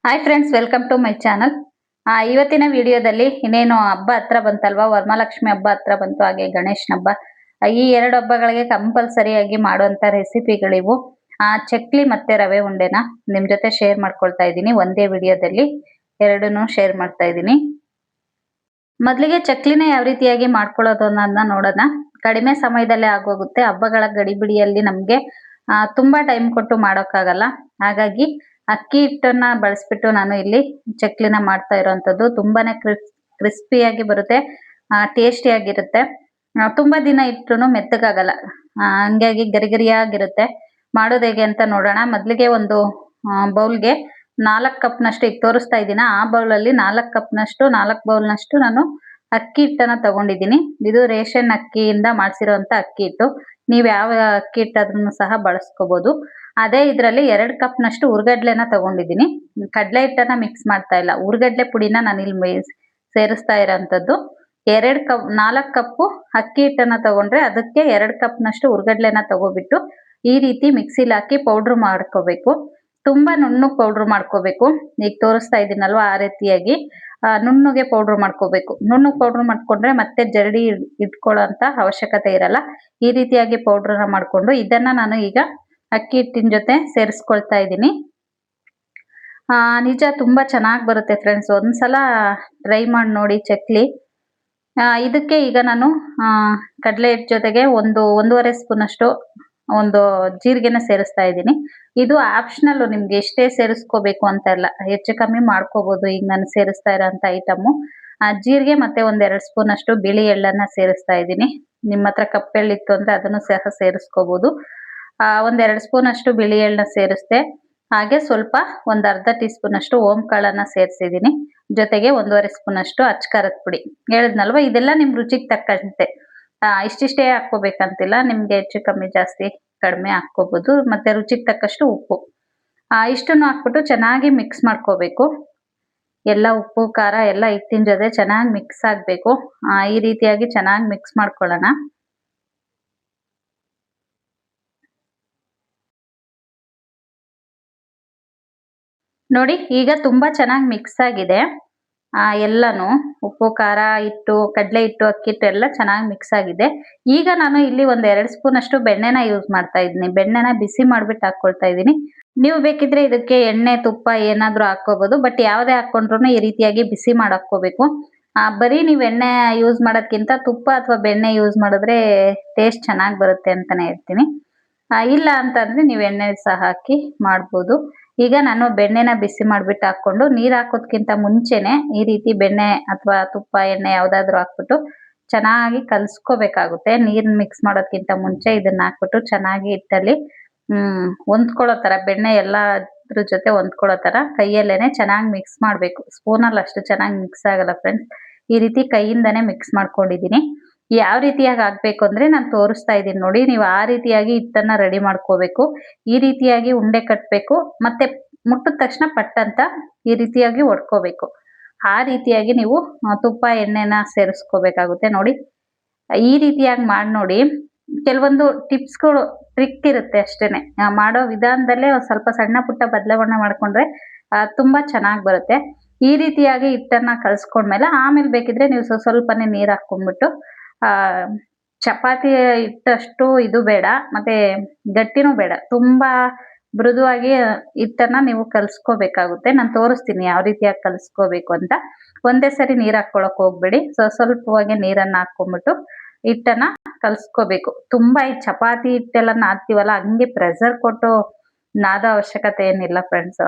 Hi friends, welcome to my channel. ಇವತ್ತಿನ ವಿಡಿಯೋದಲ್ಲಿ ಇನ್ನೇನು ಹಬ್ಬ ಹತ್ರ ಬಂತಲ್ವಾ, ವರಮಹಾಲಕ್ಷ್ಮಿ ಹಬ್ಬ ಹತ್ರ ಬಂತು, ಹಾಗೆ ಗಣೇಶನ ಹಬ್ಬ. ಈ ಎರಡು ಹಬ್ಬಗಳಿಗೆ ಕಂಪಲ್ಸರಿಯಾಗಿ ಮಾಡುವಂಥ ರೆಸಿಪಿಗಳಿವು. ಚಕ್ಲಿ ಮತ್ತೆ ರವೆ ಉಂಡೆನ ನಿಮ್ಮ ಜೊತೆ ಶೇರ್ ಮಾಡ್ಕೊಳ್ತಾ ಇದ್ದೀನಿ. ಒಂದೇ ವಿಡಿಯೋದಲ್ಲಿ ಎರಡನ್ನೂ ಶೇರ್ ಮಾಡ್ತಾ ಇದ್ದೀನಿ. ಮೊದಲಿಗೆ ಚಕ್ಲಿನ ಯಾವ ರೀತಿಯಾಗಿ ಮಾಡ್ಕೊಳ್ಳೋದು ಅನ್ನೋದನ್ನ ನೋಡೋಣ. ಕಡಿಮೆ ಸಮಯದಲ್ಲೇ ಆಗೋಗುತ್ತೆ. ಹಬ್ಬಗಳ ಗಡಿಬಿಡಿಯಲ್ಲಿ ನಮಗೆ ತುಂಬಾ ಟೈಮ್ ಕೊಟ್ಟು ಮಾಡೋಕ್ಕಾಗಲ್ಲ. ಹಾಗಾಗಿ ಅಕ್ಕಿ ಹಿಟ್ಟನ್ನ ಬಳಸ್ಬಿಟ್ಟು ನಾನು ಇಲ್ಲಿ ಚಕ್ಲಿನ ಮಾಡ್ತಾ ಇರೋವಂಥದ್ದು. ತುಂಬಾನೇ ಕ್ರಿಸ್ಪಿಯಾಗಿ ಬರುತ್ತೆ, ಟೇಸ್ಟಿಯಾಗಿರುತ್ತೆ. ತುಂಬಾ ದಿನ ಇಟ್ಟರು ಮೆತ್ತಗಾಗಲ್ಲ, ಹಂಗಾಗಿ ಗರಿಗರಿಯಾಗಿರುತ್ತೆ. ಮಾಡೋದು ಹೇಗೆ ಅಂತ ನೋಡೋಣ. ಮೊದಲಿಗೆ ಒಂದು ಬೌಲ್ಗೆ 4 ಕಪ್ನಷ್ಟು ಈಗ ತೋರಿಸ್ತಾ ಇದ್ದೀನ, ಆ ಬೌಲಲ್ಲಿ 4 ಕಪ್ನಷ್ಟು 4 ಬೌಲ್ನಷ್ಟು ನಾನು ಅಕ್ಕಿ ಹಿಟ್ಟನ್ನ ತಗೊಂಡಿದ್ದೀನಿ. ಇದು ರೇಷನ್ ಅಕ್ಕಿಯಿಂದ ಮಾಡಿಸಿರೋಂಥ ಅಕ್ಕಿ ಹಿಟ್ಟು. ನೀವು ಯಾವ ಅಕ್ಕಿ ಹಿಟ್ಟಾದ್ರೂ ಸಹ ಬಳಸ್ಕೋಬಹುದು. ಅದೇ ಇದರಲ್ಲಿ 2 ಕಪ್ನಷ್ಟು ಹುರ್ಗಡ್ಲೆನ ತಗೊಂಡಿದ್ದೀನಿ. ಕಡಲೆ ಹಿಟ್ಟನ್ನ ಮಿಕ್ಸ್ ಮಾಡ್ತಾ ಇಲ್ಲ, ಹುರ್ಗಡ್ಲೆ ಪುಡಿನ ನಾನು ಇಲ್ಲಿ ಸೇರಿಸ್ತಾ ಇರೋಂಥದ್ದು. 4 ಕಪ್ಪು ಅಕ್ಕಿ ಹಿಟ್ಟನ್ನ ತಗೊಂಡ್ರೆ ಅದಕ್ಕೆ 2 ಕಪ್ನಷ್ಟು ಹುರ್ಗಡ್ಲೆನ ತಗೋಬಿಟ್ಟು ಈ ರೀತಿ ಮಿಕ್ಸಿಲಿ ಹಾಕಿ ಪೌಡ್ರ್ ಮಾಡ್ಕೋಬೇಕು. ತುಂಬಾ ನುಣ್ಣಗೆ ಪೌಡ್ರ್ ಮಾಡ್ಕೋಬೇಕು. ಈಗ ತೋರಿಸ್ತಾ ಇದ್ದೀನಲ್ವಾ, ಆ ರೀತಿಯಾಗಿ ನುಣ್ಣಗೆ ಪೌಡ್ರ್ ಮಾಡ್ಕೋಬೇಕು. ನುಣ್ಣಗೆ ಪೌಡ್ರ್ ಮಾಡ್ಕೊಂಡ್ರೆ ಮತ್ತೆ ಜರಡಿ ಇಟ್ಕೊಳ್ಳೋ ಅಂತ ಅವಶ್ಯಕತೆ ಇರಲ್ಲ. ಈ ರೀತಿಯಾಗಿ ಪೌಡ್ರನ್ನ ಮಾಡ್ಕೊಂಡು ಇದನ್ನ ನಾನು ಈಗ ಅಕ್ಕಿ ಹಿಟ್ಟಿನ ಜೊತೆ ಸೇರಿಸ್ಕೊಳ್ತಾ ಇದ್ದೀನಿ. ನಿಜ ತುಂಬಾ ಚೆನ್ನಾಗಿ ಬರುತ್ತೆ ಫ್ರೆಂಡ್ಸ್, ಒಂದ್ಸಲ ಟ್ರೈ ಮಾಡಿ ನೋಡಿ ಚಕ್ಲಿ. ಇದಕ್ಕೆ ಈಗ ನಾನು ಕಡಲೆ ಹಿಟ್ಟು ಜೊತೆಗೆ ಒಂದೂವರೆ ಸ್ಪೂನಷ್ಟು ಒಂದು ಜೀರಿಗೆನ ಸೇರಿಸ್ತಾ ಇದ್ದೀನಿ. ಇದು ಆಪ್ಷನಲ್, ನಿಮ್ಗೆ ಎಷ್ಟೇ ಸೇರಿಸ್ಕೋಬೇಕು ಅಂತ ಇಲ್ಲ, ಹೆಚ್ಚು ಕಮ್ಮಿ ಮಾಡ್ಕೋಬಹುದು. ಈಗ ನಾನು ಸೇರಿಸ್ತಾ ಇರೋಂಥ ಐಟಮು ಜೀರಿಗೆ ಮತ್ತೆ 1-2 ಸ್ಪೂನಷ್ಟು ಬಿಳಿ ಎಳ್ಳನ್ನ ಸೇರಿಸ್ತಾ ಇದ್ದೀನಿ. ನಿಮ್ಮ ಹತ್ರ ಕಪ್ಪೆಳ್ಳಿತ್ತು ಅಂದ್ರೆ ಅದನ್ನು ಸಹ ಸೇರಿಸ್ಕೋಬಹುದು. 1-2 ಸ್ಪೂನಷ್ಟು ಬಿಳಿ ಎಳ್ಳನ್ನ ಸೇರಿಸ್ದೆ. ಹಾಗೆ ಸ್ವಲ್ಪ ಒಂದು ಅರ್ಧ ಟೀ ಸ್ಪೂನಷ್ಟು ಓಂ ಕಾಳನ್ನ ಸೇರಿಸಿದ್ದೀನಿ. ಜೊತೆಗೆ 1-1/2 ಸ್ಪೂನಷ್ಟು ಅಚ್ಚ ಖಾರದ ಪುಡಿ. ಹೇಳಿದ್ನಲ್ವ, ಇದೆಲ್ಲ ನಿಮ್ಮ ರುಚಿಗೆ ತಕ್ಕಂತೆ, ಇಷ್ಟಿಷ್ಟೇ ಹಾಕ್ಕೋಬೇಕಂತಿಲ್ಲ. ನಿಮ್ಗೆ ಹೆಚ್ಚು ಕಮ್ಮಿ ಜಾಸ್ತಿ ಕಡಿಮೆ ಹಾಕ್ಕೋಬಹುದು. ಮತ್ತೆ ರುಚಿಗೆ ತಕ್ಕಷ್ಟು ಉಪ್ಪು. ಇಷ್ಟನ್ನು ಹಾಕ್ಬಿಟ್ಟು ಚೆನ್ನಾಗಿ ಮಿಕ್ಸ್ ಮಾಡ್ಕೋಬೇಕು. ಎಲ್ಲ ಉಪ್ಪು ಖಾರ ಎಲ್ಲ ಹಿಟ್ಟಿನ ಜೊತೆ ಚೆನ್ನಾಗಿ ಮಿಕ್ಸ್ ಆಗಬೇಕು. ಈ ರೀತಿಯಾಗಿ ಚೆನ್ನಾಗಿ ಮಿಕ್ಸ್ ಮಾಡ್ಕೊಳ್ಳೋಣ. ನೋಡಿ, ಈಗ ತುಂಬಾ ಚೆನ್ನಾಗಿ ಮಿಕ್ಸ್ ಆಗಿದೆ. ಎಲ್ಲಾನು ಉಪ್ಪು ಖಾರ ಹಿಟ್ಟು ಕಡಲೆ ಹಿಟ್ಟು ಅಕ್ಕಿ ಹಿಟ್ಟು ಎಲ್ಲ ಚೆನ್ನಾಗಿ ಮಿಕ್ಸ್ ಆಗಿದೆ. ಈಗ ನಾನು ಇಲ್ಲಿ 1-2 ಸ್ಪೂನಷ್ಟು ಬೆಣ್ಣೆನ ಯೂಸ್ ಮಾಡ್ತಾ ಇದ್ದೀನಿ. ಬೆಣ್ಣೆನ ಬಿಸಿ ಮಾಡ್ಬಿಟ್ಟು ಹಾಕ್ಕೊಳ್ತಾ ಇದ್ದೀನಿ. ನೀವು ಬೇಕಿದ್ರೆ ಇದಕ್ಕೆ ಎಣ್ಣೆ ತುಪ್ಪ ಏನಾದರೂ ಹಾಕ್ಕೋಬಹುದು. ಬಟ್ ಯಾವುದೇ ಹಾಕ್ಕೊಂಡ್ರು ಈ ರೀತಿಯಾಗಿ ಬಿಸಿ ಮಾಡಿ ಹಾಕ್ಕೋಬೇಕು. ಬರೀ ನೀವು ಎಣ್ಣೆ ಯೂಸ್ ಮಾಡೋದ್ಕಿಂತ ತುಪ್ಪ ಅಥವಾ ಬೆಣ್ಣೆ ಯೂಸ್ ಮಾಡಿದ್ರೆ ಟೇಸ್ಟ್ ಚೆನ್ನಾಗಿ ಬರುತ್ತೆ ಅಂತಾನೆ ಹೇಳ್ತೀನಿ. ಇಲ್ಲ ಅಂತಂದ್ರೆ ನೀವು ಎಣ್ಣೆ ಸಹ ಹಾಕಿ ಮಾಡ್ಬೋದು. ಈಗ ನಾನು ಬೆಣ್ಣೆನ ಬಿಸಿ ಮಾಡ್ಬಿಟ್ಟು ಹಾಕ್ಕೊಂಡು, ನೀರು ಹಾಕೋದ್ಕಿಂತ ಮುಂಚೆನೆ ಈ ರೀತಿ ಬೆಣ್ಣೆ ಅಥವಾ ತುಪ್ಪ ಎಣ್ಣೆ ಯಾವುದಾದ್ರೂ ಹಾಕ್ಬಿಟ್ಟು ಚೆನ್ನಾಗಿ ಕಲಿಸ್ಕೋಬೇಕಾಗುತ್ತೆ. ನೀರನ್ನ ಮಿಕ್ಸ್ ಮಾಡೋದ್ಕಿಂತ ಮುಂಚೆ ಇದನ್ನ ಹಾಕ್ಬಿಟ್ಟು ಚೆನ್ನಾಗಿ ಹಿಟ್ಟಲ್ಲಿ ಹೊಂದ್ಕೊಳ್ಳೋ ಥರ, ಬೆಣ್ಣೆ ಎಲ್ಲದ್ರ ಜೊತೆ ಹೊಂದ್ಕೊಳ್ಳೋ ಥರ ಕೈಯಲ್ಲೇನೆ ಚೆನ್ನಾಗಿ ಮಿಕ್ಸ್ ಮಾಡಬೇಕು. ಸ್ಪೂನಲ್ಲಿ ಅಷ್ಟು ಚೆನ್ನಾಗಿ ಮಿಕ್ಸ್ ಆಗಲ್ಲ ಫ್ರೆಂಡ್ಸ್. ಈ ರೀತಿ ಕೈಯಿಂದನೇ ಮಿಕ್ಸ್ ಮಾಡ್ಕೊಂಡಿದ್ದೀನಿ. ಯಾವ ರೀತಿಯಾಗಿ ಆಗ್ಬೇಕು ಅಂದ್ರೆ ನಾನು ತೋರಿಸ್ತಾ ಇದ್ದೀನಿ ನೋಡಿ, ನೀವು ಆ ರೀತಿಯಾಗಿ ಹಿಟ್ಟನ್ನ ರೆಡಿ ಮಾಡ್ಕೋಬೇಕು. ಈ ರೀತಿಯಾಗಿ ಉಂಡೆ ಕಟ್ಟಬೇಕು. ಮತ್ತೆ ಮುಟ್ಟಿದ ತಕ್ಷಣ ಪಟ್ ಅಂತ ಈ ರೀತಿಯಾಗಿ ಒಡ್ಕೋಬೇಕು. ಆ ರೀತಿಯಾಗಿ ನೀವು ತುಪ್ಪ ಎಣ್ಣೆನ ಸೇರಿಸ್ಕೋಬೇಕಾಗುತ್ತೆ. ನೋಡಿ, ಈ ರೀತಿಯಾಗಿ ಮಾಡಿ ನೋಡಿ. ಕೆಲವೊಂದು ಟಿಪ್ಸ್ಗಳು ಟ್ರಿಕ್ ಇರುತ್ತೆ ಅಷ್ಟೇನೆ. ಮಾಡೋ ವಿಧಾನದಲ್ಲೇ ಸ್ವಲ್ಪ ಸಣ್ಣ ಪುಟ್ಟ ಬದಲಾವಣೆ ಮಾಡ್ಕೊಂಡ್ರೆ ತುಂಬಾ ಚೆನ್ನಾಗಿ ಬರುತ್ತೆ. ಈ ರೀತಿಯಾಗಿ ಹಿಟ್ಟನ್ನ ಕಲಸ್ಕೊಂಡ್ಮೇಲೆ ಆಮೇಲೆ ಬೇಕಿದ್ರೆ ನೀವು ಸ್ವಲ್ಪನೇ ನೀರು ಹಾಕ್ಕೊಂಡ್ಬಿಟ್ಟು ಚಪಾತಿ ಹಿಟ್ಟಷ್ಟು ಇದು ಬೇಡ, ಮತ್ತೆ ಗಟ್ಟಿನೂ ಬೇಡ, ತುಂಬಾ ಮೃದುವಾಗಿ ಹಿಟ್ಟನ್ನ ನೀವು ಕಲಿಸ್ಕೋಬೇಕಾಗುತ್ತೆ. ನಾನು ತೋರಿಸ್ತೀನಿ ಯಾವ ರೀತಿಯಾಗಿ ಕಲಿಸ್ಕೋಬೇಕು ಅಂತ. ಒಂದೇ ಸರಿ ನೀರು ಹಾಕ್ಕೊಳಕ್ ಹೋಗ್ಬೇಡಿ. ಸ್ವಲ್ಪವಾಗಿ ನೀರನ್ನ ಹಾಕ್ಕೊಂಡ್ಬಿಟ್ಟು ಹಿಟ್ಟನ್ನ ಕಲಿಸ್ಕೋಬೇಕು. ತುಂಬಾ ಈ ಚಪಾತಿ ಹಿಟ್ಟೆಲ್ಲ ನಾದ್ತೀವಲ್ಲ, ಹಂಗೆ ಪ್ರೆಷರ್ ಕೊಟ್ಟು ನಾದೋ ಅವಶ್ಯಕತೆ ಏನಿಲ್ಲ ಫ್ರೆಂಡ್ಸ್.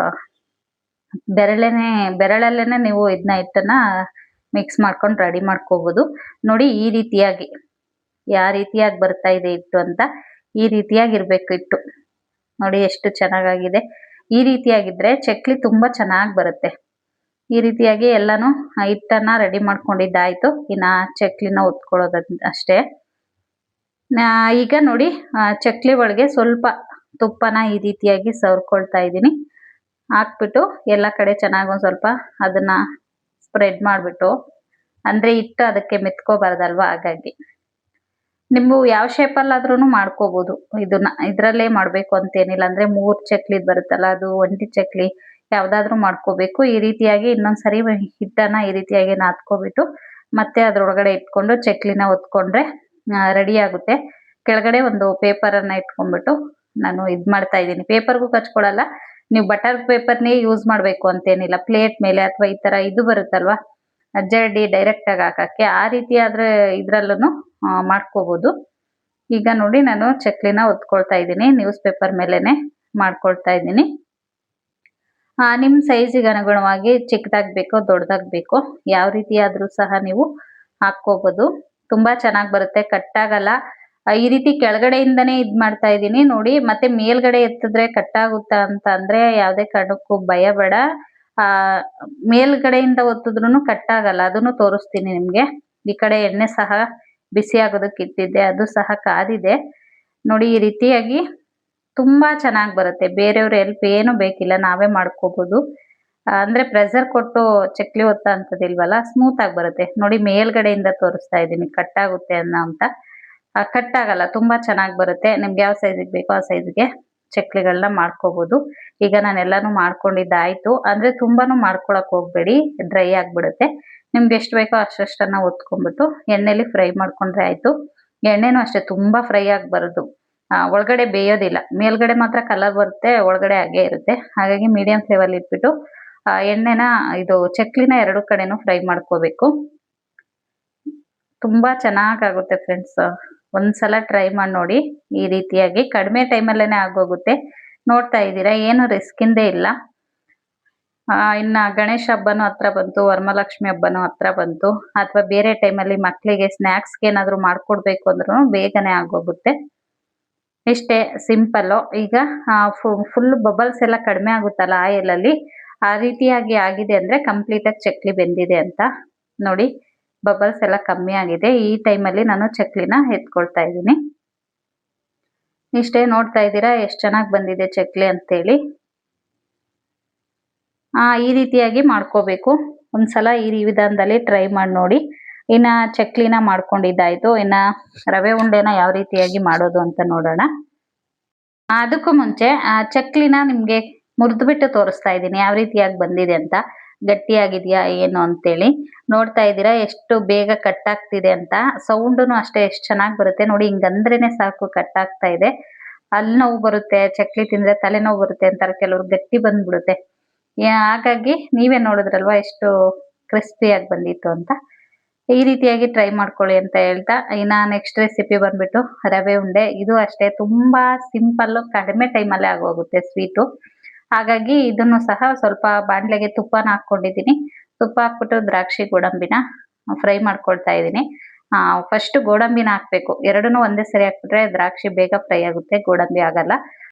ಬೆರಳಲ್ಲೇನೆ ನೀವು ಇದನ್ನ ಹಿಟ್ಟನ್ನ ಮಿಕ್ಸ್ ಮಾಡ್ಕೊಂಡು ರೆಡಿ ಮಾಡ್ಕೋಬಹುದು. ನೋಡಿ, ಈ ರೀತಿಯಾಗಿ ಯಾವ ರೀತಿಯಾಗಿ ಬರ್ತಾ ಇದೆ ಹಿಟ್ಟು ಅಂತ, ಈ ರೀತಿಯಾಗಿ ಇರ್ಬೇಕು ಹಿಟ್ಟು. ನೋಡಿ ಎಷ್ಟು ಚೆನ್ನಾಗಾಗಿದೆ. ಈ ರೀತಿಯಾಗಿದ್ರೆ ಚಕ್ಲಿ ತುಂಬಾ ಚೆನ್ನಾಗಿ ಬರುತ್ತೆ. ಈ ರೀತಿಯಾಗಿ ಎಲ್ಲಾನು ಹಿಟ್ಟನ್ನ ರೆಡಿ ಮಾಡ್ಕೊಂಡಿದ್ದಾಯ್ತು. ಇನ್ನ ಚಕ್ಲಿನ ಒತ್ಕೊಳ್ಳೋದು ಅಷ್ಟೇ. ಈಗ ನೋಡಿ, ಚಕ್ಲಿ ಒಳಗೆ ಸ್ವಲ್ಪ ತುಪ್ಪನ ಈ ರೀತಿಯಾಗಿ ಸವರ್ಕೊಳ್ತಾ ಇದ್ದೀನಿ. ಹಾಕ್ಬಿಟ್ಟು ಎಲ್ಲ ಕಡೆ ಚೆನ್ನಾಗಿ ಒಂದು ಸ್ವಲ್ಪ ಅದನ್ನ ಸ್ಪ್ರೆಡ್ ಮಾಡಿಬಿಟ್ಟು, ಅಂದ್ರೆ ಹಿಟ್ಟು ಅದಕ್ಕೆ ಮೆತ್ಕೋಬಾರ್ದಲ್ವಾ, ಹಾಗಾಗಿ ನೀವು ಯಾವ ಶೇಪಲ್ಲಾದ್ರೂ ಮಾಡ್ಕೋಬಹುದು. ಇದನ್ನ ಇದರಲ್ಲೇ ಮಾಡಬೇಕು ಅಂತೇನಿಲ್ಲ. ಅಂದ್ರೆ 3 ಚಕ್ಲಿ ಬರುತ್ತಲ್ಲ, ಅದು ಒಂಟಿ ಚಕ್ಲಿ, ಯಾವುದಾದ್ರೂ ಮಾಡ್ಕೋಬೇಕು. ಈ ರೀತಿಯಾಗಿ ಇನ್ನೊಂದ್ಸರಿ ಹಿಟ್ಟನ್ನ ಈ ರೀತಿಯಾಗಿ ನಾದ್ಕೊಬಿಟ್ಟು ಮತ್ತೆ ಅದ್ರೊಳಗಡೆ ಇಟ್ಕೊಂಡು ಚಕ್ಲಿನ ಒತ್ಕೊಂಡ್ರೆ ರೆಡಿ ಆಗುತ್ತೆ. ಕೆಳಗಡೆ ಒಂದು ಪೇಪರನ್ನ ಇಟ್ಕೊಂಡ್ಬಿಟ್ಟು ನಾನು ಮಾಡ್ತಾ ಇದ್ದೀನಿ. ಪೇಪರ್ಗೂ ಕಚ್ಕೊಳಲ್ಲ. ನೀವು ಬಟರ್ ಪೇಪರ್ನೇ ಯೂಸ್ ಮಾಡಬೇಕು ಅಂತೇನಿಲ್ಲ. ಪ್ಲೇಟ್ ಮೇಲೆ ಅಥವಾ ಈ ತರ ಇದು ಬರುತ್ತಲ್ವಾ ಜರಡಿ ಡೈರೆಕ್ಟ್ ಆಗಿ ಹಾಕಕ್ಕೆ, ಆ ರೀತಿ ಆದ್ರೆ ಇದ್ರಲ್ಲೂ ಮಾಡ್ಕೋಬಹುದು. ಈಗ ನೋಡಿ ನಾನು ಚಕ್ಲಿನ ಒತ್ಕೊಳ್ತಾ ಇದ್ದೀನಿ. ನ್ಯೂಸ್ ಪೇಪರ್ ಮೇಲೆನೆ ಮಾಡ್ಕೊಳ್ತಾ ಇದ್ದೀನಿ. ನಿಮ್ಮ ಸೈಜಿಗೆ ಅನುಗುಣವಾಗಿ ಚಿಕ್ಕದಾಗಿ ಬೇಕೋ ದೊಡ್ಡದಾಗಿ ಬೇಕೋ ಯಾವ ರೀತಿ ಆದ್ರೂ ಸಹ ನೀವು ಹಾಕ್ಕೋಬಹುದು. ತುಂಬಾ ಚೆನ್ನಾಗಿ ಬರುತ್ತೆ, ಕಟ್ಟಾಗಲ್ಲ. ಈ ರೀತಿ ಕೆಳಗಡೆಯಿಂದನೇ ಮಾಡ್ತಾ ಇದ್ದೀನಿ ನೋಡಿ. ಮತ್ತೆ ಮೇಲ್ಗಡೆ ಎತ್ತಿದ್ರೆ ಕಟ್ಟಾಗುತ್ತಾ ಅಂತ ಅಂದ್ರೆ ಯಾವುದೇ ಕಾರಣಕ್ಕೂ ಭಯ ಬೇಡ. ಆ ಮೇಲ್ಗಡೆಯಿಂದ ಒತ್ತಿದ್ರೂ ಕಟ್ಟಾಗಲ್ಲ, ಅದನ್ನು ತೋರಿಸ್ತೀನಿ ನಿಮ್ಗೆ. ಈ ಕಡೆ ಎಣ್ಣೆ ಸಹ ಬಿಸಿ ಆಗೋದಕ್ಕೆ ಇಟ್ಟಿದ್ದೆ, ಅದು ಸಹ ಕಾದಿದೆ. ನೋಡಿ ಈ ರೀತಿಯಾಗಿ ತುಂಬಾ ಚೆನ್ನಾಗಿ ಬರುತ್ತೆ. ಬೇರೆಯವ್ರ ಹೆಲ್ಪ್ ಏನು ಬೇಕಿಲ್ಲ, ನಾವೇ ಮಾಡ್ಕೋಬಹುದು. ಅಂದ್ರೆ ಪ್ರೆಷರ್ ಕೊಟ್ಟು ಚಕ್ಲಿ ಒತ್ತ ಅಂತದಿಲ್ವಲ್ಲ, ಸ್ಮೂತ್ ಆಗಿ ಬರುತ್ತೆ. ನೋಡಿ ಮೇಲ್ಗಡೆಯಿಂದ ತೋರಿಸ್ತಾ ಇದ್ದೀನಿ ಕಟ್ಟಾಗುತ್ತೆ ಅಂತ. ಕಟ್ಟಾಗಲ್ಲ, ತುಂಬಾ ಚೆನ್ನಾಗಿ ಬರುತ್ತೆ. ನಿಮ್ಗೆ ಯಾವ ಸೈಜಿಗೆ ಬೇಕೋ ಆ ಸೈಜ್ಗೆ ಚಕ್ಲಿಗಳನ್ನ ಮಾಡ್ಕೋಬಹುದು. ಈಗ ನಾನು ಎಲ್ಲಾನು ಮಾಡ್ಕೊಂಡಿದ್ದಾಯ್ತು. ಅಂದ್ರೆ ತುಂಬಾನು ಮಾಡ್ಕೊಳಕ್ ಹೋಗ್ಬೇಡಿ, ಡ್ರೈ ಆಗ್ಬಿಡುತ್ತೆ. ನಿಮ್ಗೆ ಎಷ್ಟು ಬೇಕೋ ಅಷ್ಟನ್ನ ಒತ್ಕೊಂಡ್ಬಿಟ್ಟು ಎಣ್ಣೆಲಿ ಫ್ರೈ ಮಾಡ್ಕೊಂಡ್ರೆ ಆಯ್ತು. ಎಣ್ಣೆನೂ ಅಷ್ಟೇ ತುಂಬಾ ಫ್ರೈ ಆಗಬಾರದು, ಒಳಗಡೆ ಬೇಯೋದಿಲ್ಲ. ಮೇಲ್ಗಡೆ ಮಾತ್ರ ಕಲರ್ ಬರುತ್ತೆ, ಒಳಗಡೆ ಹಾಗೆ ಇರುತ್ತೆ. ಹಾಗಾಗಿ ಮೀಡಿಯಂ ಫ್ಲೇವಲ್ಲಿ ಇಟ್ಬಿಟ್ಟು ಎಣ್ಣೆನ ಇದು ಚಕ್ಲಿನ ಎರಡು ಕಡೆನೂ ಫ್ರೈ ಮಾಡ್ಕೋಬೇಕು. ತುಂಬಾ ಚೆನ್ನಾಗಾಗುತ್ತೆ ಫ್ರೆಂಡ್ಸ್. ಒಂದ್ಸಲ ಟ್ರೈ ಮಾಡಿ ನೋಡಿ. ಈ ರೀತಿಯಾಗಿ ಕಡಿಮೆ ಟೈಮಲ್ಲೇನೆ ಆಗೋಗುತ್ತೆ. ನೋಡ್ತಾ ಇದ್ದೀರಾ, ಏನು ರಿಸ್ಕಿಂದೇ ಇಲ್ಲ. ಇನ್ನ ಗಣೇಶ ಹಬ್ಬನೂ ಹತ್ರ ಬಂತು, ವರಮಹಾಲಕ್ಷ್ಮಿ ಹಬ್ಬನೂ ಹತ್ರ ಬಂತು. ಅಥವಾ ಬೇರೆ ಟೈಮಲ್ಲಿ ಮಕ್ಕಳಿಗೆ ಸ್ನ್ಯಾಕ್ಸ್ಗೆ ಏನಾದ್ರು ಮಾಡ್ಕೊಡ್ಬೇಕು ಅಂದ್ರೂ ಬೇಗನೆ ಆಗೋಗುತ್ತೆ. ಇಷ್ಟೇ ಸಿಂಪಲ್ಲು. ಈಗ ಫುಲ್ ಬಬಲ್ಸ್ ಎಲ್ಲ ಕಡಿಮೆ ಆಗುತ್ತಲ್ಲ ಆಯಿಲಲ್ಲಿ, ಆ ರೀತಿಯಾಗಿ ಆಗಿದೆ ಅಂದ್ರೆ ಕಂಪ್ಲೀಟ್ ಆಗಿ ಚಕ್ಲಿ ಬೆಂದಿದೆ ಅಂತ. ನೋಡಿ ಬಬಲ್ಸ್ ಎಲ್ಲ ಕಮ್ಮಿ ಆಗಿದೆ. ಈ ಟೈಮಲ್ಲಿ ನಾನು ಚಕ್ಲಿನ ಎತ್ಕೊಳ್ತಾ ಇದ್ದೀನಿ. ಇಷ್ಟೇ, ನೋಡ್ತಾ ಇದ್ದೀರಾ ಎಷ್ಟು ಚೆನ್ನಾಗಿ ಬಂದಿದೆ ಚಕ್ಲಿ ಅಂತೇಳಿ. ಈ ರೀತಿಯಾಗಿ ಮಾಡ್ಕೋಬೇಕು. ಒಂದ್ಸಲ ಈ ವಿಧಾನದಲ್ಲಿ ಟ್ರೈ ಮಾಡಿ ನೋಡಿ. ಇನ್ನ ಚಕ್ಲಿನ ಮಾಡ್ಕೊಂಡಿದ್ದಾಯ್ತು. ಇನ್ನ ರವೆ ಉಂಡೆನ ಯಾವ ರೀತಿಯಾಗಿ ಮಾಡೋದು ಅಂತ ನೋಡೋಣ. ಅದಕ್ಕೂ ಮುಂಚೆ ಚಕ್ಲಿನ ನಿಮ್ಗೆ ಮುರಿದ್ಬಿಟ್ಟು ತೋರಿಸ್ತಾ ಇದ್ದೀನಿ ಯಾವ ರೀತಿಯಾಗಿ ಬಂದಿದೆ ಅಂತ. ಗಟ್ಟಿಯಾಗಿದೆಯಾ ಏನು ಅಂತೇಳಿ. ನೋಡ್ತಾ ಇದ್ದೀರಾ ಎಷ್ಟು ಬೇಗ ಕಟ್ ಆಗ್ತಿದೆ ಅಂತ. ಸೌಂಡನು ಅಷ್ಟೇ ಎಷ್ಟು ಚೆನ್ನಾಗಿ ಬರುತ್ತೆ ನೋಡಿ. ಹಿಂಗಂದ್ರೇನೆ ಸಾಕು ಕಟ್ ಆಗ್ತಾ ಇದೆ. ಅಲ್ಲಿ ನೋವು ಬರುತ್ತೆ, ಚಕ್ಲಿ ತಿಂದ್ರೆ ತಲೆನೋವು ಬರುತ್ತೆ ಅಂತಾರೆ ಕೆಲವ್ರು, ಗಟ್ಟಿ ಬಂದ್ಬಿಡುತ್ತೆ. ಹಾಗಾಗಿ ನೀವೇ ನೋಡಿದ್ರಲ್ವಾ ಎಷ್ಟು ಕ್ರಿಸ್ಪಿಯಾಗಿ ಬಂದಿತ್ತು ಅಂತ. ಈ ರೀತಿಯಾಗಿ ಟ್ರೈ ಮಾಡ್ಕೊಳ್ಳಿ ಅಂತ ಹೇಳ್ತಾ, ಇನ್ನ ನೆಕ್ಸ್ಟ್ ರೆಸಿಪಿ ಬಂದ್ಬಿಟ್ಟು ರವೆ ಉಂಡೆ. ಇದು ಅಷ್ಟೇ ತುಂಬಾ ಸಿಂಪಲ್, ಕಡಿಮೆ ಟೈಮಲ್ಲೇ ಆಗೋಗುತ್ತೆ ಸ್ವೀಟು. ಹಾಗಾಗಿ ಇದನ್ನು ಸಹ ಸ್ವಲ್ಪ ಬಾಣಲೆಗೆ ತುಪ್ಪನ ಹಾಕೊಂಡಿದ್ದೀನಿ. ತುಪ್ಪ ಹಾಕ್ಬಿಟ್ಟು ದ್ರಾಕ್ಷಿ ಗೋಡಂಬಿನ ಫ್ರೈ ಮಾಡ್ಕೊಳ್ತಾ ಇದ್ದೀನಿ. ಫಸ್ಟ್ ಗೋಡಂಬಿನ ಹಾಕ್ಬೇಕು. ಎರಡನ್ನೂ ಒಂದೇ ಸರಿ ಹಾಕ್ಬಿಟ್ರೆ ದ್ರಾಕ್ಷಿ ಬೇಗ ಫ್ರೈ ಆಗುತ್ತೆ, ಗೋಡಂಬಿ ಆಗಲ್ಲ.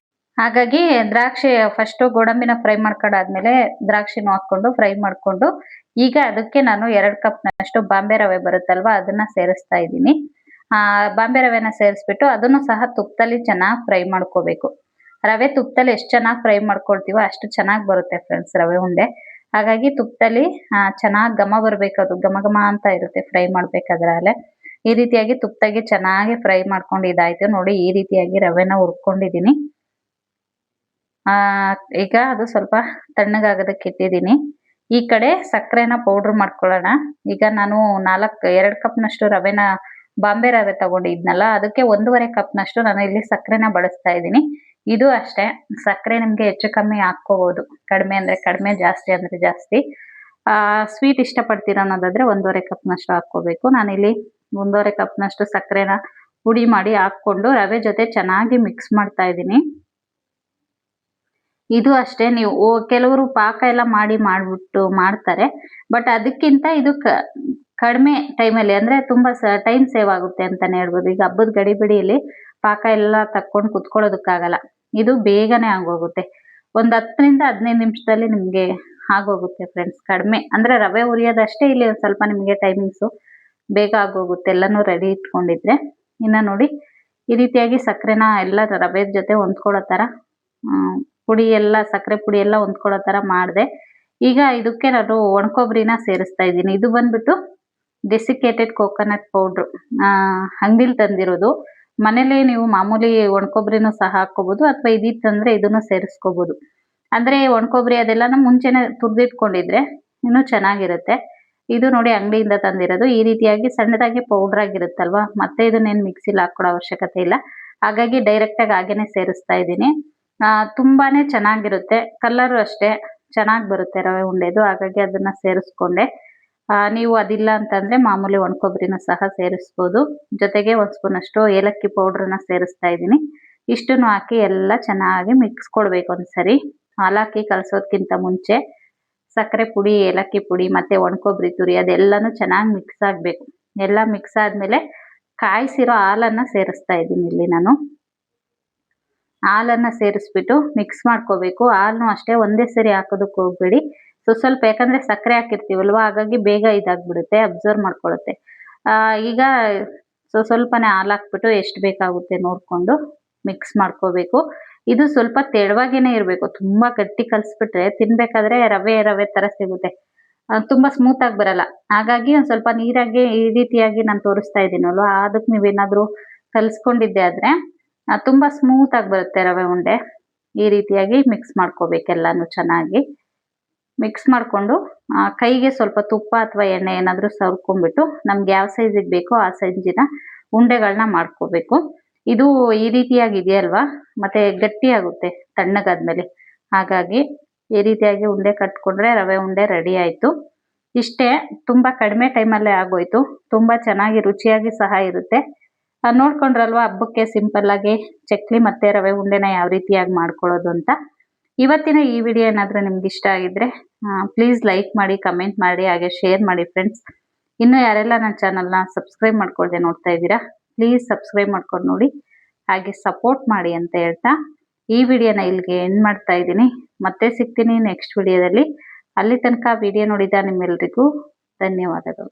ಹಾಗಾಗಿ ದ್ರಾಕ್ಷಿ ಫಸ್ಟ್ ಗೋಡಂಬಿನ ಫ್ರೈ ಮಾಡ್ಕೊಂಡಾದ್ಮೇಲೆ ದ್ರಾಕ್ಷಿನೂ ಹಾಕೊಂಡು ಫ್ರೈ ಮಾಡ್ಕೊಂಡು, ಈಗ ಅದಕ್ಕೆ ನಾನು 2 ಕಪ್ನಷ್ಟು ಬಾಂಬೆ ರವೆ ಬರುತ್ತಲ್ವಾ ಅದನ್ನ ಸೇರಿಸ್ತಾ ಇದ್ದೀನಿ. ಬಾಂಬೆ ರವೆನ ಸೇರಿಸ್ಬಿಟ್ಟು ಅದನ್ನು ಸಹ ತುಪ್ಪದಲ್ಲಿ ಚೆನ್ನಾಗಿ ಫ್ರೈ ಮಾಡ್ಕೋಬೇಕು. ರವೆ ತುಪ್ಪದಲ್ಲಿ ಎಷ್ಟು ಚೆನ್ನಾಗಿ ಫ್ರೈ ಮಾಡ್ಕೊಳ್ತೀವೋ ಅಷ್ಟು ಚೆನ್ನಾಗಿ ಬರುತ್ತೆ ಫ್ರೆಂಡ್ಸ್ ರವೆ ಉಂಡೆ. ಹಾಗಾಗಿ ತುಪ್ಪದಲ್ಲಿ ಚೆನ್ನಾಗಿ ಘಮ ಬರ್ಬೇಕು, ಅದು ಘಮ ಘಮ ಅಂತ ಇರುತ್ತೆ ಫ್ರೈ ಮಾಡ್ಬೇಕಾದ್ರೆ. ಈ ರೀತಿಯಾಗಿ ತುಪ್ಪದಾಗೆ ಚೆನ್ನಾಗಿ ಫ್ರೈ ಮಾಡ್ಕೊಂಡು ಇದಾಯ್ತು ನೋಡಿ. ಈ ರೀತಿಯಾಗಿ ರವೆನ ಹುರ್ಕೊಂಡಿದ್ದೀನಿ. ಈಗ ಅದು ಸ್ವಲ್ಪ ತಣ್ಣಗಾಗೋದಕ್ಕೆ ಇಟ್ಟಿದ್ದೀನಿ. ಈ ಕಡೆ ಸಕ್ಕರೆನ ಪೌಡ್ರ್ ಮಾಡ್ಕೊಳ್ಳೋಣ. ಈಗ ನಾನು 2 ಕಪ್ನಷ್ಟು ರವೆನ ಬಾಂಬೆ ರವೆ ತಗೊಂಡಿದ್ನಲ್ಲ, ಅದಕ್ಕೆ 1.5 ಕಪ್ನಷ್ಟು ನಾನು ಇಲ್ಲಿ ಸಕ್ಕರೆನ ಬಳಸ್ತಾ ಇದ್ದೀನಿ. ಇದು ಅಷ್ಟೇ, ಸಕ್ಕರೆ ನಿಮ್ಗೆ ಹೆಚ್ಚು ಕಮ್ಮಿ ಹಾಕ್ಕೋಬಹುದು. ಕಡಿಮೆ ಅಂದ್ರೆ ಕಡಿಮೆ, ಜಾಸ್ತಿ ಅಂದ್ರೆ ಜಾಸ್ತಿ. ಸ್ವೀಟ್ ಇಷ್ಟಪಡ್ತೀರ ಅನ್ನೋದಾದ್ರೆ 1.5 ಕಪ್ನಷ್ಟು ಹಾಕ್ಕೋಬೇಕು. ನಾನಿಲ್ಲಿ 1.5 ಕಪ್ನಷ್ಟು ಸಕ್ಕರೆನ ಪುಡಿ ಮಾಡಿ ಹಾಕ್ಕೊಂಡು ರವೆ ಜೊತೆ ಚೆನ್ನಾಗಿ ಮಿಕ್ಸ್ ಮಾಡ್ತಾ ಇದ್ದೀನಿ. ಇದು ಅಷ್ಟೇ, ನೀವು ಕೆಲವರು ಪಾಕ ಎಲ್ಲ ಮಾಡ್ಬಿಟ್ಟು ಮಾಡ್ತಾರೆ. ಬಟ್ ಅದಕ್ಕಿಂತ ಇದು ಕಡಿಮೆ ಟೈಮಲ್ಲಿ, ಅಂದ್ರೆ ತುಂಬಾ ಟೈಮ್ ಸೇವ್ ಆಗುತ್ತೆ ಅಂತಾನೆ ಹೇಳ್ಬೋದು. ಈಗ ಹಬ್ಬದ ಗಡಿಬಿಡಿಯಲ್ಲಿ ಪಾಕ ಎಲ್ಲ ತಕ್ಕೊಂಡು ಕುತ್ಕೊಳ್ಳೋದಕ್ಕಾಗಲ್ಲ. ಇದು ಬೇಗನೆ ಆಗೋಗುತ್ತೆ. ಒಂದು 10ರಿಂದ 15 ನಿಮಿಷದಲ್ಲಿ ನಿಮ್ಗೆ ಆಗೋಗುತ್ತೆ ಫ್ರೆಂಡ್ಸ್. ಕಡಿಮೆ ಅಂದ್ರೆ ರವೆ ಹುರಿಯೋದಷ್ಟೇ ಇಲ್ಲಿ ಒಂದು ಸ್ವಲ್ಪ ನಿಮ್ಗೆ ಟೈಮಿಂಗ್ಸು ಬೇಗ ಆಗೋಗುತ್ತೆ, ಎಲ್ಲಾನು ರೆಡಿ ಇಟ್ಕೊಂಡಿದ್ರೆ. ಇನ್ನ ನೋಡಿ ಈ ರೀತಿಯಾಗಿ ಸಕ್ಕರೆನ ಎಲ್ಲ ರವೆ ಜೊತೆ ಹೊಂದ್ಕೊಳ್ಳೋ ತರ ಪುಡಿ ಎಲ್ಲ, ಸಕ್ಕರೆ ಪುಡಿ ಎಲ್ಲ ಹೊಂದ್ಕೊಳ್ಳೋ ತರ ಮಾಡಿದೆ. ಈಗ ಇದಕ್ಕೆ ನಾನು ಒಣಕೊಬ್ಬರಿನ ಸೇರಿಸ್ತಾ ಇದ್ದೀನಿ. ಇದು ಬಂದ್ಬಿಟ್ಟು ಡೆಸಿಕೇಟೆಡ್ ಕೋಕೋನಟ್ ಪೌಡ್ರು, ಅಂಗಡಿಲಿ ತಂದಿರೋದು. ಮನೇಲಿ ನೀವು ಮಾಮೂಲಿ ಒಣಕೊಬ್ಬರಿನೂ ಸಹ ಹಾಕ್ಕೋಬಹುದು, ಅಥವಾ ಇದಿತ್ತಂದ್ರೆ ಇದನ್ನು ಸೇರಿಸ್ಕೋಬಹುದು. ಅಂದರೆ ಒಣ ಕೊಬ್ಬರಿ ಅದೆಲ್ಲನೂ ಮುಂಚೆನೇ ತುರಿದಿಟ್ಕೊಂಡಿದ್ರೆ ಇನ್ನೂ ಚೆನ್ನಾಗಿರುತ್ತೆ. ಇದು ನೋಡಿ ಅಂಗಡಿಯಿಂದ ತಂದಿರೋದು. ಈ ರೀತಿಯಾಗಿ ಸಣ್ಣದಾಗಿ ಪೌಡರ್ ಆಗಿರುತ್ತಲ್ವಾ, ಮತ್ತೆ ಇದನ್ನೇನು ಮಿಕ್ಸಿಲಿ ಹಾಕ್ಕೊಡೋ ಅವಶ್ಯಕತೆ ಇಲ್ಲ. ಹಾಗಾಗಿ ಡೈರೆಕ್ಟಾಗಿ ಹಾಗೇನೆ ಸೇರಿಸ್ತಾ ಇದ್ದೀನಿ. ತುಂಬಾನೇ ಚೆನ್ನಾಗಿರುತ್ತೆ. ಕಲರು ಅಷ್ಟೇ ಚೆನ್ನಾಗಿ ಬರುತ್ತೆ ರವೆ ಉಂಡೆದು. ಹಾಗಾಗಿ ಅದನ್ನ ಸೇರಿಸ್ಕೊಂಡೆ. ನೀವು ಅದಿಲ್ಲ ಅಂತಂದ್ರೆ ಮಾಮೂಲಿ ಒಣ ಕೊಬ್ಬರಿನ ಸಹ ಸೇರಿಸ್ಬೋದು. ಜೊತೆಗೆ ಒಂದು ಸ್ಪೂನ್ ಅಷ್ಟು ಏಲಕ್ಕಿ ಪೌಡ್ರನ್ನ ಸೇರಿಸ್ತಾ ಇದ್ದೀನಿ. ಇಷ್ಟನ್ನು ಹಾಕಿ ಎಲ್ಲ ಚೆನ್ನಾಗಿ ಮಿಕ್ಸ್ ಕೊಡ್ಬೇಕು ಒಂದ್ಸರಿ. ಹಾಲಾಕಿ ಕಲಸೋದ್ಕಿಂತ ಮುಂಚೆ ಸಕ್ಕರೆ ಪುಡಿ, ಏಲಕ್ಕಿ ಪುಡಿ ಮತ್ತೆ ಒಣ ಕೊಬ್ಬರಿ ತುರಿ ಅದೆಲ್ಲನೂ ಚೆನ್ನಾಗಿ ಮಿಕ್ಸ್ ಆಗಬೇಕು. ಎಲ್ಲ ಮಿಕ್ಸ್ ಆದ್ಮೇಲೆ ಕಾಯಿಸಿರೋ ಹಾಲನ್ನ ಸೇರಿಸ್ತಾ ಇದ್ದೀನಿ ಇಲ್ಲಿ ನಾನು. ಹಾಲನ್ನ ಸೇರಿಸ್ಬಿಟ್ಟು ಮಿಕ್ಸ್ ಮಾಡ್ಕೋಬೇಕು. ಹಾಲನ್ನು ಅಷ್ಟೇ ಒಂದೇ ಸರಿ ಹಾಕೋದಕ್ಕೆ ಹೋಗ್ಬೇಡಿ. ಸ್ವಲ್ಪ ಯಾಕಂದ್ರೆ ಸಕ್ಕರೆ ಹಾಕಿರ್ತೀವಲ್ವ, ಹಾಗಾಗಿ ಬೇಗ ಇದಾಗ್ಬಿಡುತ್ತೆ, ಅಬ್ಸರ್ವ್ ಮಾಡ್ಕೊಳ್ಳುತ್ತೆ. ಈಗ ಸ್ವಲ್ಪನೇ ಹಾಲು ಹಾಕ್ಬಿಟ್ಟು ಎಷ್ಟು ಬೇಕಾಗುತ್ತೆ ನೋಡ್ಕೊಂಡು ಮಿಕ್ಸ್ ಮಾಡ್ಕೋಬೇಕು. ಇದು ಸ್ವಲ್ಪ ತೆಳುವಾಗೇನೆ ಇರಬೇಕು. ತುಂಬಾ ಗಟ್ಟಿ ಕಲಿಸ್ಬಿಟ್ರೆ ತಿನ್ಬೇಕಾದ್ರೆ ರವೆ ರವೆ ತರ ಸಿಗುತ್ತೆ, ತುಂಬಾ ಸ್ಮೂತ್ ಆಗಿ ಬರಲ್ಲ. ಹಾಗಾಗಿ ಒಂದ್ ಸ್ವಲ್ಪ ನೀರಾಗಿ ಈ ರೀತಿಯಾಗಿ ನಾನು ತೋರಿಸ್ತಾ ಇದ್ದೀನಲ್ವಾ, ಅದಕ್ಕೆ ನೀವೇನಾದ್ರೂ ಕಲಿಸ್ಕೊಂಡಿದ್ದೆ ಆದ್ರೆ ತುಂಬಾ ಸ್ಮೂತ್ ಆಗಿ ಬರುತ್ತೆ ರವೆ ಉಂಡೆ. ಈ ರೀತಿಯಾಗಿ ಮಿಕ್ಸ್ ಮಾಡ್ಕೋಬೇಕೆಲ್ಲಾನು ಚೆನ್ನಾಗಿ ಮಿಕ್ಸ್ ಮಾಡಿಕೊಂಡು ಕೈಗೆ ಸ್ವಲ್ಪ ತುಪ್ಪ ಅಥವಾ ಎಣ್ಣೆ ಏನಾದರೂ ಸವರ್ಕೊಂಡ್ಬಿಟ್ಟು ನಮ್ಗೆ ಯಾವ ಸೈಜಿಗೆ ಬೇಕೋ ಆ ಸೈಜಿನ ಉಂಡೆಗಳನ್ನ ಮಾಡ್ಕೋಬೇಕು. ಇದು ಈ ರೀತಿಯಾಗಿ ಇದೆಯಲ್ವಾ, ಮತ್ತೆ ಗಟ್ಟಿ ಆಗುತ್ತೆ ತಣ್ಣಗಾದ್ಮೇಲೆ. ಹಾಗಾಗಿ ಈ ರೀತಿಯಾಗಿ ಉಂಡೆ ಕಟ್ಕೊಂಡ್ರೆ ರವೆ ಉಂಡೆ ರೆಡಿ ಆಯಿತು. ಇಷ್ಟೇ, ತುಂಬ ಕಡಿಮೆ ಟೈಮಲ್ಲೇ ಆಗೋಯ್ತು. ತುಂಬ ಚೆನ್ನಾಗಿ ರುಚಿಯಾಗಿ ಸಹ ಇರುತ್ತೆ. ನೋಡ್ಕೊಂಡ್ರಲ್ವಾ ಹಬ್ಬಕ್ಕೆ ಸಿಂಪಲ್ ಆಗಿ ಚಕ್ಲಿ ಮತ್ತೆ ರವೆ ಉಂಡೆನ ಯಾವ ರೀತಿಯಾಗಿ ಮಾಡ್ಕೊಳ್ಳೋದು ಅಂತ. ಇವತ್ತಿನ ಈ ವಿಡಿಯೋ ಏನಾದರೂ ನಿಮ್ಗೆ ಇಷ್ಟ ಆಗಿದ್ರೆ ಪ್ಲೀಸ್ ಲೈಕ್ ಮಾಡಿ, ಕಮೆಂಟ್ ಮಾಡಿ, ಹಾಗೆ ಶೇರ್ ಮಾಡಿ ಫ್ರೆಂಡ್ಸ್. ಇನ್ನೂ ಯಾರೆಲ್ಲ ನನ್ನ ಚಾನಲ್ನ ಸಬ್ಸ್ಕ್ರೈಬ್ ಮಾಡ್ಕೊಳ್ದೆ ನೋಡ್ತಾ ಇದ್ದೀರಾ, ಪ್ಲೀಸ್ ಸಬ್ಸ್ಕ್ರೈಬ್ ಮಾಡ್ಕೊಂಡು ನೋಡಿ, ಹಾಗೆ ಸಪೋರ್ಟ್ ಮಾಡಿ ಅಂತ ಹೇಳ್ತಾ ಈ ವಿಡಿಯೋನ ಇಲ್ಲಿಗೆ ಎಂಡ್ ಮಾಡ್ತಾ ಇದ್ದೀನಿ. ಮತ್ತೆ ಸಿಗ್ತೀನಿ ನೆಕ್ಸ್ಟ್ ವಿಡಿಯೋದಲ್ಲಿ. ಅಲ್ಲಿ ತನಕ ವಿಡಿಯೋ ನೋಡಿದ ನಿಮ್ಮೆಲ್ರಿಗೂ ಧನ್ಯವಾದಗಳು.